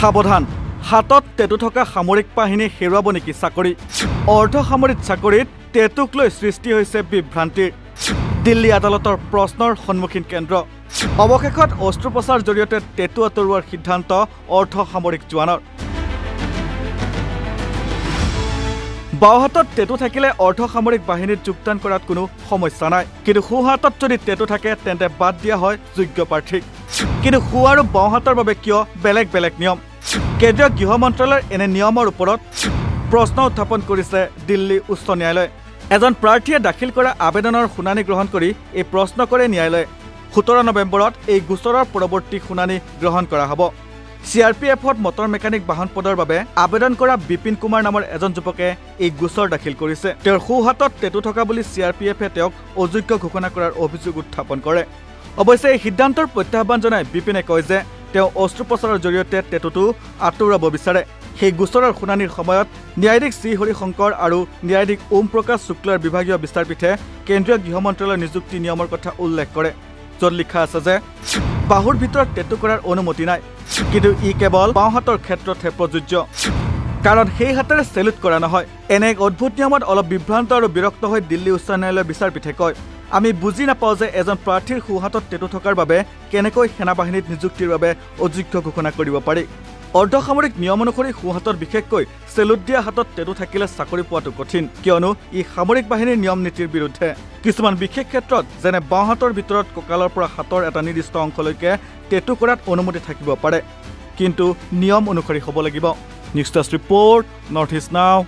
সাৱধান, হাতত টেটু থকা সামৰিক বাহিনী হেৰুৱাব নেকি চাকৰি? অৰ্ধসামৰিক চাকৰিত টেটুক লৈ সৃষ্টি হৈছে বিভ্ৰান্তিৰ। দিল্লী আদালতৰ প্ৰশ্নৰ সন্মুখীন কেন্দ্ৰ। অৱশেষত অস্ত্ৰোপচাৰ জৰিয়তে টেটু আঁতৰোৱাৰ সিদ্ধান্ত অৰ্ধসামৰিক জোৱানৰ। বাওঁহাতত টেটু থাকিলে অৰ্ধসামৰিক বাহিনীত যোগদান কৰাত কোনো সমস্যা নাই, কিন্তু সোঁহাতত যদি টেটু থাকে তেন্তে বাদ দিয়া হয় যোগ্য প্ৰাৰ্থীক। কিন্তু সোঁ আৰু বাওঁহাতৰ বাবে কিয় বেলেগ বেলেগ নিয়ম? কেন্দ্ৰীয় গৃহ মন্ত্ৰালয়ৰ এনে নিয়মৰ ওপৰত প্ৰশ্ন উত্থাপন কৰিছে দিল্লী উচ্চ ন্যায়ালয়ে। এজন প্ৰাৰ্থীয়ে দাখিল কৰা আবেদনৰ শুনানি গ্ৰহণ কৰি এই প্ৰশ্ন কৰে ন্যায়ালয়ে। 17 নৱেম্বৰত এই গোচৰৰ পৰৱৰ্তী শুনানি গ্ৰহণ কৰা হ'ব। CRPFত মটৰ মেকানিক বাহন পদৰ বাবে আবেদন কৰা বিপিন কুমাৰ নামৰ এজন যুৱকে এই গোচৰ দাখিল কৰিছে। তেওঁৰ সোঁহাতত টেটু থকা বুলি CRPFে তেওঁক অযোগ্য ঘোষণা কৰাৰ অভিযোগ উত্থাপন কৰে। অৱশ্যে এই সিদ্ধান্তৰ প্ৰত্যাহ্বান জনাই বিপিনে কয় যে তেওঁ অস্ত্ৰোপচাৰৰ জৰিয়তে টেটুটো আঁতৰাব বিচাৰে। সেই গোচৰৰ শুনানিৰ সময়ত ন্যায়াধীশ শ্ৰী হৰিশংকৰ আৰু ন্যায়াধীশ ওম প্ৰকাশ শুক্লাৰ বিভাগীয় বিচাৰপীঠে কেন্দ্ৰীয় গৃহ মন্ত্ৰালয়ৰ নিযুক্তি নিয়মৰ কথা উল্লেখ কৰে, য'ত লিখা আছে যে বাহুৰ ভিতৰত টেটু কৰাৰ অনুমতি নাই, কিন্তু ই কেৱল বাওঁহাতৰ ক্ষেত্ৰতহে প্ৰযোজ্য, কাৰণ সেই হাতেৰে চেলুট কৰা নহয়। এনে এক অদ্ভুত নিয়মত অলপ বিভ্ৰান্ত আৰু বিৰক্ত হৈ দিল্লী উচ্চ ন্যায়ালয়ৰ বিচাৰপীঠে কয়, আমি বুজি নাপাওঁ যে এজন প্ৰাৰ্থীৰ সোঁহাতত টেটু থকাৰ বাবে কেনেকৈ সেনাবাহিনীত নিযুক্তিৰ বাবে অযোগ্য ঘোষণা কৰিব পাৰি। অৰ্ধসামৰিক নিয়ম অনুসৰি সোঁহাতত বিশেষকৈ চেলুট দিয়া হাতত টেটু থাকিলে চাকৰি পোৱাটো কঠিন, কিয়নো ই সামৰিক বাহিনীৰ নিয়ম নীতিৰ বিৰুদ্ধে। কিছুমান বিশেষ ক্ষেত্ৰত যেনে বাওঁহাতৰ ভিতৰত কঁকালৰ পৰা হাতৰ এটা নিৰ্দিষ্ট অংশলৈকে টেটু কৰাত অনুমতি থাকিব পাৰে, কিন্তু নিয়ম অনুসৰি হ'ব লাগিব। News desk report, north east নাও।